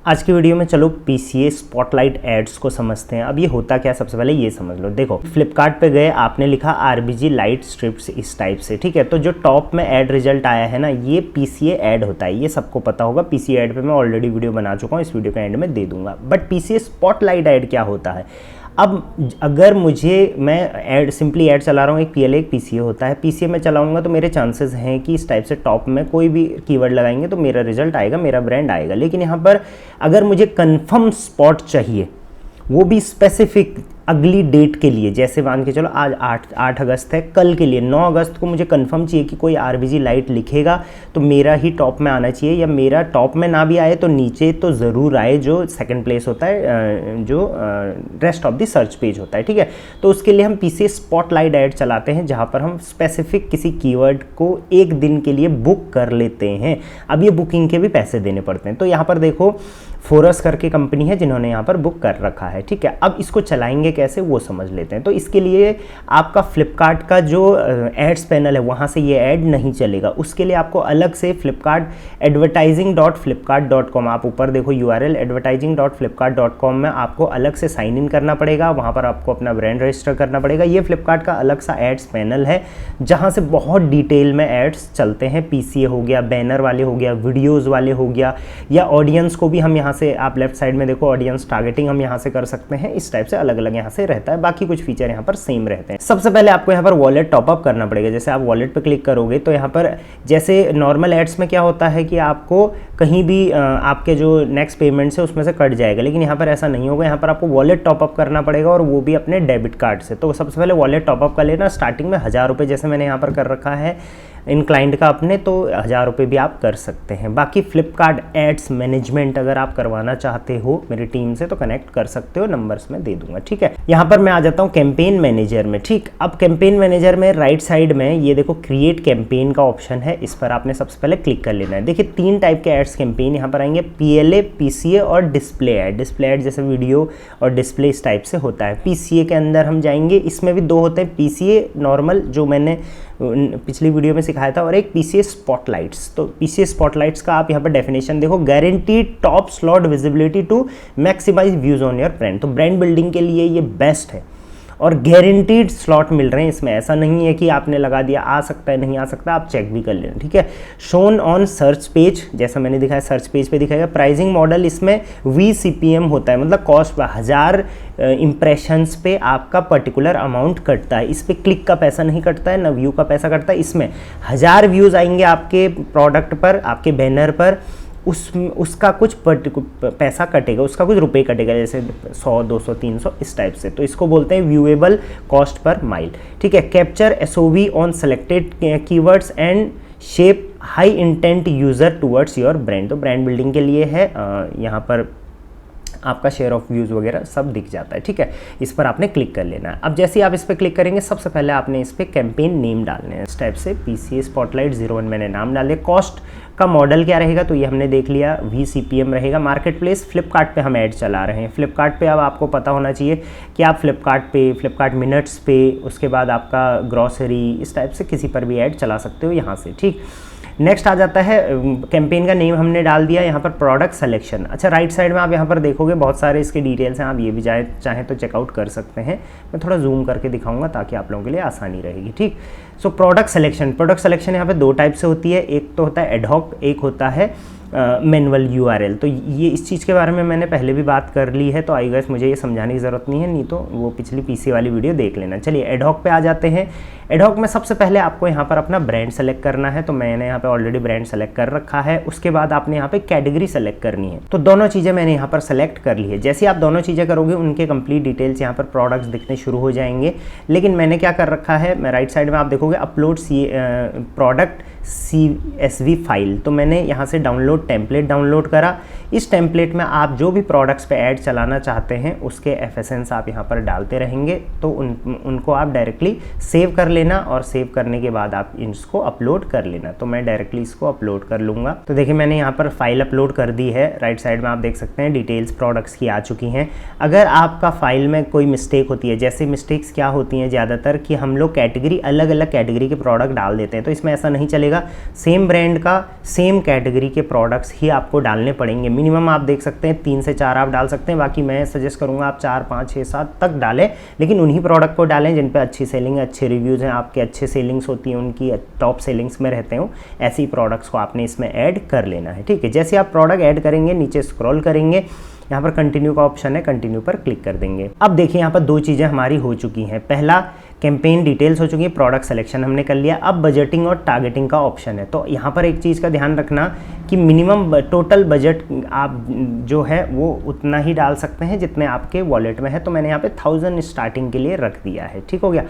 आज की वीडियो में चलो PCA स्पॉटलाइट एड्स को समझते हैं। अब ये होता क्या है, सबसे पहले ये समझ लो। देखो फ्लिपकार्ट पे गए, आपने लिखा RBG लाइट स्ट्रिप्स इस टाइप से, ठीक है। तो जो टॉप में ऐड रिजल्ट आया है ना, ये PCA ऐड होता है, ये सबको पता होगा। PCA ऐड पे मैं ऑलरेडी वीडियो बना चुका हूँ, इस वीडियो के एंड में दे दूंगा। बट PCA स्पॉटलाइट ऐड क्या होता है? अब अगर मैं ऐड सिंपली ऐड चला रहा हूँ, एक PLA एक PCA होता है, PCA में चलाऊंगा तो मेरे चांसेस हैं कि इस टाइप से टॉप में कोई भी कीवर्ड लगाएंगे तो मेरा रिजल्ट आएगा, मेरा ब्रांड आएगा। लेकिन यहाँ पर अगर मुझे कंफर्म स्पॉट चाहिए, वो भी स्पेसिफिक अगली डेट के लिए, जैसे मान के चलो आज 8 अगस्त है, कल के लिए 9 अगस्त को मुझे कंफर्म चाहिए कि कोई RBG लाइट लिखेगा तो मेरा ही टॉप में आना चाहिए, या मेरा टॉप में ना भी आए तो नीचे तो ज़रूर आए, जो सेकंड प्लेस होता है, जो rest of the search page होता है, ठीक है। तो उसके लिए हम PCA स्पॉटलाइट ऐड चलाते हैं, जहाँ पर हम स्पेसिफिक किसी कीवर्ड को एक दिन के लिए बुक कर लेते हैं। अब ये बुकिंग के भी पैसे देने पड़ते हैं। तो यहाँ पर देखो फोरस करके कंपनी है जिन्होंने यहाँ पर बुक कर रखा है, ठीक है। अब इसको चलाएंगे कैसे वो समझ लेते हैं। तो इसके लिए आपका फ्लिपकार्ट का जो एड्स पैनल है वहाँ से ये ऐड नहीं चलेगा। उसके लिए आपको अलग से फ्लिपकार्ट advertising.flipkart.com, आप ऊपर देखो URL advertising.flipkart.com में आपको अलग से साइन इन करना पड़ेगा। वहाँ पर आपको अपना ब्रांड रजिस्टर करना पड़ेगा। ये फ्लिपकार्ट का अलग सा एड्स पैनल है जहाँ से बहुत डिटेल में एड्स चलते हैं। PCA हो गया, बैनर वाले हो गया, वीडियोज़ वाले हो गया, या ऑडियंस को भी हम यहाँ से, आप लेफ्ट साइड में देखो ऑडियंस टारगेटिंग हम यहाँ से कर सकते हैं। इस टाइप से अलग अलग यहाँ से रहता है। बाकी कुछ फीचर यहाँ पर सेम रहते हैं। सबसे पहले आपको यहाँ पर वॉलेट टॉपअप करना पड़ेगा। जैसे आप वॉलेट पे क्लिक करोगे तो यहाँ पर जैसे नॉर्मल एड्स में क्या होता है कि आपको कहीं भी आपके जो नेक्स्ट पेमेंट है उसमें से कट जाएगा, लेकिन यहाँ पर ऐसा नहीं होगा। यहाँ पर आपको वॉलेट टॉपअप करना पड़ेगा, और वो भी अपने डेबिट कार्ड से। तो सबसे पहले वॉलेट टॉपअप कर लेना। स्टार्टिंग में 1000 रुपये जैसे मैंने यहाँ पर कर रखा है इन क्लाइंट का अपने, तो 1000 रुपये भी आप कर सकते हैं। बाकी फ्लिपकार्ट एड्स मैनेजमेंट अगर आप करवाना चाहते हो मेरी टीम से तो कनेक्ट कर सकते हो, नंबर्स में दे दूंगा, ठीक है। यहाँ पर मैं आ जाता हूँ कैंपेन मैनेजर में, ठीक। अब कैंपेन मैनेजर में राइट साइड में ये देखो क्रिएट कैंपेन का ऑप्शन है, इस पर आपने सबसे पहले क्लिक कर लेना है। देखिए 3 टाइप के एड्स कैंपेन यहाँ पर आएंगे, PLA, PCA और डिस्प्ले ऐड। डिस्प्ले ऐड जैसे वीडियो और डिस्प्ले इस टाइप से होता है। PCA के अंदर हम जाएंगे, इसमें भी 2 होते हैं, PCA नॉर्मल जो मैंने पिछली वीडियो में सिखाया था, और एक PCA स्पॉटलाइट्स। तो PCA स्पॉटलाइट्स का आप यहाँ पर डेफिनेशन देखो, guaranteed top slot visibility to maximise views on your brand. तो ब्रांड बिल्डिंग के लिए ये बेस्ट है, और गारंटीड स्लॉट मिल रहे हैं इसमें। ऐसा नहीं है कि आपने लगा दिया आ सकता है नहीं आ सकता, आप चेक भी कर लेना, ठीक है। शोन ऑन सर्च पेज, जैसा मैंने दिखाया सर्च पेज पे दिखाएगा। प्राइसिंग मॉडल इसमें VCPM होता है, मतलब कॉस्ट 1000 इंप्रेशंस पे आपका पर्टिकुलर अमाउंट कटता है। इस पर क्लिक का पैसा नहीं कटता है, ना व्यू का पैसा कटता है। इसमें 1000 व्यूज़ आएंगे आपके प्रोडक्ट पर, आपके बैनर पर, उसका कुछ पैसा कटेगा, उसका कुछ रुपए कटेगा, जैसे 100, 200, 300 इस टाइप से। तो इसको बोलते हैं व्यूएबल कॉस्ट पर माइल, ठीक है। Capture SOV on selected keywords and shape high intent user towards your brand. तो ब्रांड बिल्डिंग के लिए है। यहाँ पर आपका शेयर ऑफ व्यूज़ वगैरह सब दिख जाता है, ठीक है। इस पर आपने क्लिक कर लेना है। अब जैसे ही आप इस पर क्लिक करेंगे, सबसे पहले आपने इस पर कैंपेन नेम डालने हैं। इस टाइप से PCA स्पॉटलाइट 01 मैंने नाम डाल दिया। कॉस्ट का मॉडल क्या रहेगा तो ये हमने देख लिया, VCPM रहेगा। मार्केट प्लेस फ्लिपकार्ट पे हम ऐड चला रहे हैं। फ्लिपकार्ट पे अब आपको पता होना चाहिए कि आप फ्लिपकार्ट पे, फ्लिपकार्ट मिनट्स पे, उसके बाद आपका ग्रॉसरी, इस टाइप से किसी पर भी ऐड चला सकते हो यहाँ से, ठीक। नेक्स्ट आ जाता है कैंपेन का नेम हमने डाल दिया। यहाँ पर प्रोडक्ट सिलेक्शन। अच्छा, राइट साइड में आप यहाँ पर देखोगे बहुत सारे इसके डिटेल्स हैं, आप ये भी चाहें तो चेकआउट कर सकते हैं। मैं थोड़ा जूम करके दिखाऊंगा ताकि आप लोगों के लिए आसानी रहेगी, ठीक। सो प्रोडक्ट सिलेक्शन यहाँ पे 2 टाइप से होती है। एक तो होता है एडहॉक, एक होता है मैनुअल URL। तो ये इस चीज़ के बारे में मैंने पहले भी बात कर ली है, तो आई गेस मुझे ये समझाने की ज़रूरत नहीं है, नहीं तो वो पिछली PCA वाली वीडियो देख लेना। चलिए एडहॉक पे आ जाते हैं। एडहॉक में सबसे पहले आपको यहाँ पर अपना ब्रांड सेलेक्ट करना है। तो मैंने यहाँ पे ऑलरेडी ब्रांड सेलेक्ट कर रखा है। उसके बाद आपने यहाँ पे कैटेगरी सेलेक्ट करनी है। तो दोनों चीज़ें मैंने यहाँ पर सेलेक्ट कर ली है। जैसे आप दोनों चीज़ें करोगे, उनके कंप्लीट डिटेल्स यहाँ पर प्रोडक्ट्स दिखने शुरू हो जाएंगे। लेकिन मैंने क्या कर रखा है, मैं राइट साइड में आप देखोगे अपलोड प्रोडक्ट CSV फाइल। तो मैंने यहाँ से डाउनलोड टेम्पलेट डाउनलोड करा। इस टेम्पलेट में आप जो भी प्रोडक्ट्स पे ऐड चलाना चाहते हैं उसके FSNs आप यहाँ पर डालते रहेंगे, तो उनको आप डायरेक्टली सेव कर लेना, और सेव करने के बाद आप इसको अपलोड कर लेना। तो मैं डायरेक्टली इसको अपलोड कर लूँगा। तो देखिए मैंने यहाँ पर फाइल अपलोड कर दी है। राइट साइड में आप देख सकते हैं डिटेल्स प्रोडक्ट्स की आ चुकी हैं। अगर आपका फाइल में कोई मिस्टेक होती है, जैसे मिस्टेक्स क्या होती हैं ज़्यादातर कि हम लोग कैटेगरी अलग अलग कैटेगरी के प्रोडक्ट डाल देते हैं, तो इसमें ऐसा नहीं चलेगा पड़ेगा। सेम ब्रांड का सेम कैटेगरी के प्रोडक्ट्स ही आपको डालने पड़ेंगे। मिनिमम आप देख सकते हैं 3 से 4 आप डाल सकते हैं, बाकी मैं सजेस्ट करूँगा आप 4, 5, 6, 7 तक डालें, लेकिन उन्हीं प्रोडक्ट को डालें जिन पे अच्छी सेलिंग है, अच्छे रिव्यूज़ हैं, आपके अच्छे सेलिंग्स होती हैं, उनकी टॉप सेलिंग्स में रहते हो, ऐसी प्रोडक्ट्स को आपने इसमें ऐड कर लेना है। ठीक है, जैसे आप प्रोडक्ट ऐड करेंगे नीचे स्क्रॉल करेंगे, यहाँ पर कंटिन्यू का ऑप्शन है, कंटिन्यू पर क्लिक कर देंगे। अब देखिए यहाँ पर 2 चीज़ें हमारी हो चुकी हैं। पहला कैंपेन डिटेल्स हो चुकी है, प्रोडक्ट सिलेक्शन हमने कर लिया। अब बजटिंग और टारगेटिंग का ऑप्शन है। तो यहाँ पर एक चीज़ का ध्यान रखना कि मिनिमम टोटल बजट आप जो है वो उतना ही डाल सकते हैं जितने आपके वॉलेट में है। तो मैंने यहाँ पे 1000 स्टार्टिंग के लिए रख दिया है। ठीक हो गया।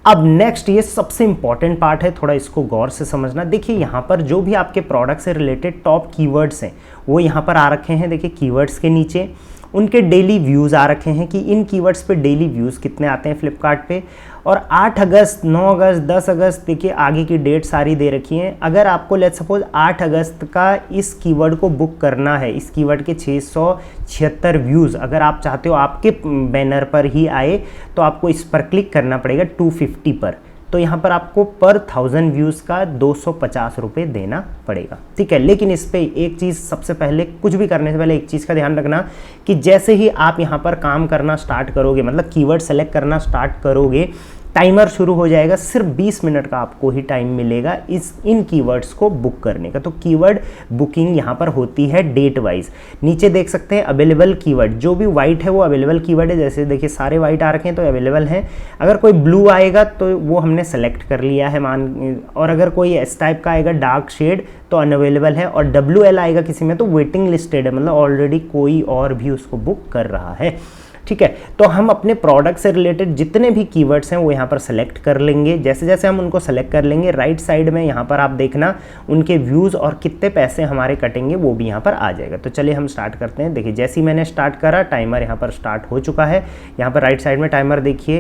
अब नेक्स्ट ये सबसे इंपॉर्टेंट पार्ट है, थोड़ा इसको गौर से समझना। देखिए यहाँ पर जो भी आपके प्रोडक्ट से रिलेटेड टॉप कीवर्ड्स हैं वो यहाँ पर आ रखे हैं। देखिए कीवर्ड्स के नीचे उनके डेली व्यूज़ आ रखे हैं कि इन कीवर्ड्स पे डेली व्यूज़ कितने आते हैं फ्लिपकार्ट पे। और 8 अगस्त, 9 अगस्त, 10 अगस्त, देखिए आगे की डेट सारी दे रखी हैं। अगर आपको लेट्स सपोज 8 अगस्त का इस कीवर्ड को बुक करना है, इस कीवर्ड के 676 व्यूज़ अगर आप चाहते हो आपके बैनर पर ही आए, तो आपको इस पर क्लिक करना पड़ेगा 250 पर। तो यहाँ पर आपको पर 1000 व्यूज़ का 250 रुपये देना पड़ेगा। ठीक है, लेकिन इस पर एक चीज़ सबसे पहले, कुछ भी करने से पहले एक चीज़ का ध्यान रखना कि जैसे ही आप यहाँ पर काम करना स्टार्ट करोगे, मतलब कीवर्ड सेलेक्ट करना स्टार्ट करोगे, टाइमर शुरू हो जाएगा। सिर्फ 20 मिनट का आपको ही टाइम मिलेगा इन कीवर्ड्स को बुक करने का। तो कीवर्ड बुकिंग यहाँ पर होती है डेट वाइज। नीचे देख सकते हैं अवेलेबल कीवर्ड, जो भी वाइट है वो अवेलेबल कीवर्ड है। जैसे देखिए सारे वाइट आ रखे हैं तो अवेलेबल हैं। अगर कोई ब्लू आएगा तो वो हमने सेलेक्ट कर लिया है और अगर कोई इस टाइप का आएगा डार्क शेड तो अनअवेलेबल है। और WL आएगा किसी में तो वेटिंग लिस्टेड है, मतलब ऑलरेडी कोई और भी उसको बुक कर रहा है। ठीक है, तो हम अपने प्रोडक्ट से रिलेटेड जितने भी कीवर्ड्स हैं वो यहाँ पर सेलेक्ट कर लेंगे। जैसे जैसे हम उनको सेलेक्ट कर लेंगे, राइट साइड में यहाँ पर आप देखना उनके व्यूज़ और कितने पैसे हमारे कटेंगे वो भी यहाँ पर आ जाएगा। तो चलिए हम स्टार्ट करते हैं। देखिए जैसे ही मैंने स्टार्ट करा, टाइमर यहाँ पर स्टार्ट हो चुका है। यहाँ पर राइट साइड में टाइमर देखिए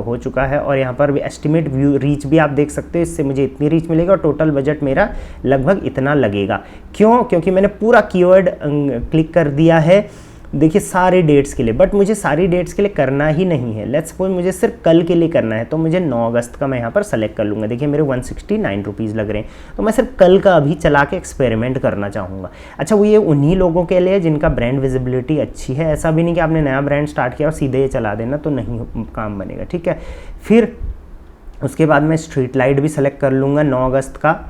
हो चुका है। और यहाँ पर भी एस्टिमेट व्यू रीच भी आप देख सकते हो, इससे मुझे इतनी रीच मिलेगी और टोटल बजट मेरा लगभग इतना लगेगा। क्यों? क्योंकि मैंने पूरा कीवर्ड क्लिक कर दिया है देखिए सारे डेट्स के लिए। बट मुझे सारी डेट्स के लिए करना ही नहीं है। लेट्स सपोज मुझे सिर्फ कल के लिए करना है, तो मुझे 9 अगस्त का मैं यहाँ पर सेलेक्ट कर लूँगा। देखिए मेरे 169 रुपीज़ लग रहे हैं, तो मैं सिर्फ कल का अभी चला के एक्सपेरिमेंट करना चाहूँगा। अच्छा, वो ये उन्हीं लोगों के लिए जिनका ब्रांड विजिबिलिटी अच्छी है। ऐसा भी नहीं कि आपने नया ब्रांड स्टार्ट किया और सीधे ये चला देना, तो नहीं काम बनेगा। ठीक है, फिर उसके बाद मैं स्ट्रीट लाइट भी सेलेक्ट कर लूँगा 9 अगस्त का।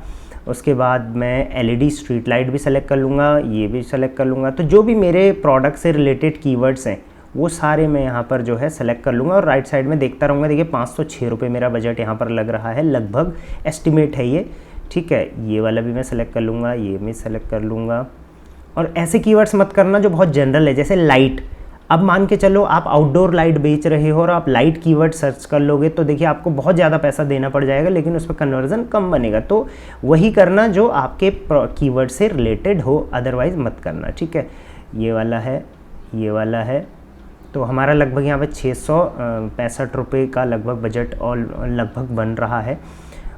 उसके बाद मैं LED स्ट्रीट लाइट भी सेलेक्ट कर लूँगा, ये भी सेलेक्ट कर लूँगा। तो जो भी मेरे प्रोडक्ट से रिलेटेड कीवर्ड्स हैं वो सारे मैं यहाँ पर जो है सेलेक्ट कर लूँगा और राइट साइड में देखता रहूँगा। देखिए 506 रुपये मेरा बजट यहाँ पर लग रहा है, लगभग एस्टिमेट है ये। ठीक है, ये वाला भी मैं सेलेक्ट कर लूँगा, ये भी सेलेक्ट कर लूँगा। और ऐसे कीवर्ड्स मत करना जो बहुत जनरल है, जैसे लाइट। अब मान के चलो आप आउटडोर लाइट बेच रहे हो और आप लाइट कीवर्ड सर्च कर लोगे तो देखिए आपको बहुत ज़्यादा पैसा देना पड़ जाएगा, लेकिन उस पर कन्वर्जन कम बनेगा। तो वही करना जो आपके कीवर्ड से रिलेटेड हो, अदरवाइज मत करना। ठीक है, ये वाला है, ये वाला है। तो हमारा लगभग यहाँ पे 665 रुपये का लगभग बजट और लगभग बन रहा है।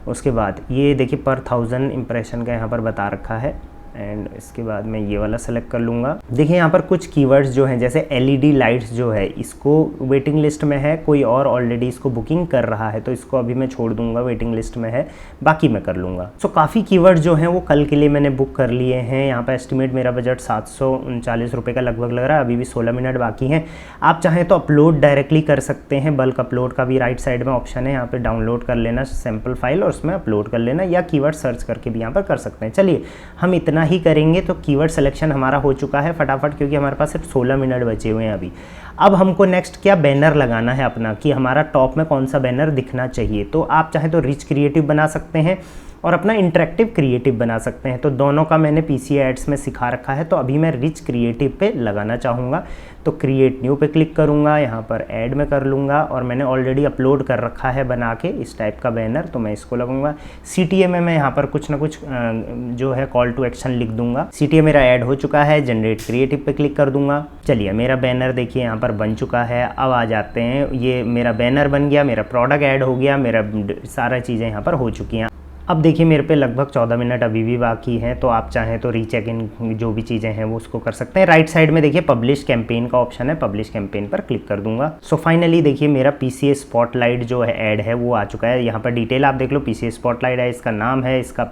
उसके बाद ये देखिए पर 1000 इंप्रेशन का यहाँ पर बता रखा है। एंड इसके बाद मैं ये वाला सेलेक्ट कर लूँगा। देखिए यहाँ पर कुछ कीवर्ड्स जो हैं, जैसे LED लाइट्स जो है, इसको वेटिंग लिस्ट में है, कोई और ऑलरेडी इसको बुकिंग कर रहा है, तो इसको अभी मैं छोड़ दूंगा, वेटिंग लिस्ट में है, बाकी मैं कर लूँगा। सो काफ़ी कीवर्ड्स जो हैं वो कल के लिए मैंने बुक कर लिए हैं। यहाँ पर एस्टिमेट मेरा बजट 739 रुपये का लगभग लग रहा है। अभी भी 16 मिनट बाकी हैं। आप चाहें तो अपलोड डायरेक्टली कर सकते हैं, बल्क अपलोड का भी राइट साइड में ऑप्शन है, यहाँ पर डाउनलोड कर लेना सैम्पल फाइल और उसमें अपलोड कर लेना, या कीवर्ड सर्च करके भी यहाँ पर कर सकते हैं। चलिए हम इतना ही करेंगे। तो कीवर्ड सिलेक्शन हमारा हो चुका है फटाफट, क्योंकि हमारे पास सिर्फ 16 मिनट बचे हुए हैं अभी। अब हमको नेक्स्ट क्या बैनर लगाना है अपना, कि हमारा टॉप में कौन सा बैनर दिखना चाहिए। तो आप चाहे तो रिच क्रिएटिव बना सकते हैं और अपना इंटरेक्टिव क्रिएटिव बना सकते हैं। तो दोनों का मैंने PCA एड्स में सिखा रखा है। तो अभी मैं रिच क्रिएटिव पे लगाना चाहूँगा, तो क्रिएट न्यू पे क्लिक करूँगा, यहाँ पर ऐड में कर लूँगा। और मैंने ऑलरेडी अपलोड कर रखा है बना के इस टाइप का बैनर, तो मैं इसको लगाऊंगा। CTA में मैं यहाँ पर कुछ ना कुछ जो है कॉल टू एक्शन लिख दूंगा। CTA मेरा ऐड हो चुका है, जनरेट क्रिएटिव पे क्लिक कर दूंगा। चलिए मेरा बैनर देखिए यहाँ पर बन चुका है। अब आ जाते हैं, ये मेरा बैनर बन गया, मेरा प्रोडक्ट ऐड हो गया, मेरा सारा चीज़ें यहाँ पर हो चुकी हैं। अब देखिए मेरे पे लगभग 14 मिनट अभी भी बाकी हैं, तो आप चाहें तो रीचेक इन जो भी चीज़ें हैं वो उसको कर सकते हैं। राइट साइड में देखिए पब्लिश कैंपेन का ऑप्शन है, पब्लिश कैंपेन पर क्लिक कर दूंगा। सो फाइनली देखिए मेरा PCA स्पॉटलाइट जो है ऐड है वो आ चुका है। यहाँ पर डिटेल आप देख लो, PCA स्पॉटलाइट है, इसका नाम है, इसका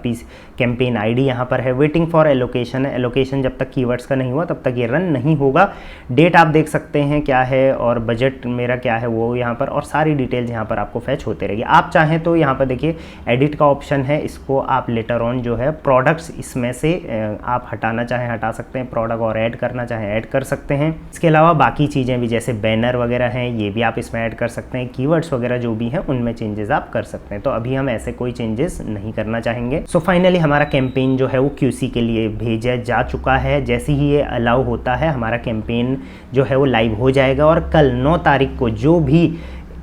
कैंपेन ID यहाँ पर है। वेटिंग फॉर एलोकेशन है, एलोकेशन जब तक कीवर्ड्स का नहीं हुआ तब तक ये रन नहीं होगा। डेट आप देख सकते हैं क्या है, और बजट मेरा क्या है वो यहाँ पर, और सारी डिटेल्स यहाँ पर आपको फैच होते रहेगी। आप चाहें तो यहाँ पर देखिए एडिट का ऑप्शन है, इसको आप लेटर ऑन जो है प्रोडक्ट्स इसमें से आप हटाना चाहें हटा सकते हैं, प्रोडक्ट और ऐड करना चाहें ऐड कर सकते हैं। इसके अलावा बाकी चीज़ें भी जैसे बैनर वगैरह हैं ये भी आप इसमें ऐड कर सकते हैं, कीवर्ड्स वगैरह जो भी हैं उनमें चेंजेस आप कर सकते हैं। तो अभी हम ऐसे कोई चेंजेस नहीं करना चाहेंगे। सो फाइनली हमारा कैंपेन जो है वो QC के लिए भेजा जा चुका है। जैसे ही ये अलाउ होता है हमारा कैंपेन जो है वो लाइव हो जाएगा, और कल 9 तारीख को जो भी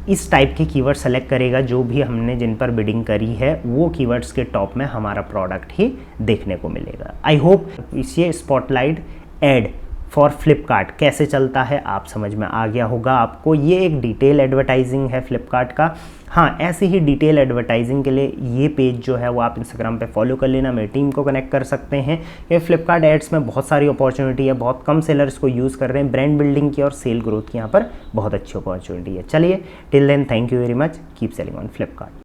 इस टाइप के कीवर्ड सेलेक्ट करेगा, जो भी हमने जिन पर बिडिंग करी है, वो कीवर्ड्स के टॉप में हमारा प्रोडक्ट ही देखने को मिलेगा। आई होप ये स्पॉटलाइट ऐड फॉर फ्लिपकार्ट कैसे चलता है आप समझ में आ गया होगा आपको। ये एक डिटेल एडवर्टाइजिंग है फ्लिपकार्ट का। हाँ, ऐसे ही डिटेल एडवर्टाइजिंग के लिए ये पेज जो है वो आप इंस्टाग्राम पे फॉलो कर लेना, मेरी टीम को कनेक्ट कर सकते हैं। ये फ्लिपकार्ट एड्स में बहुत सारी अपॉर्चुनिटी है, बहुत कम सेलर्स को यूज़ कर रहे हैं, ब्रांड बिल्डिंग की और सेल ग्रोथ की यहाँ पर बहुत अच्छी अपॉर्चुनिटी है। चलिए, till then thank you very much, keep selling on Flipkart.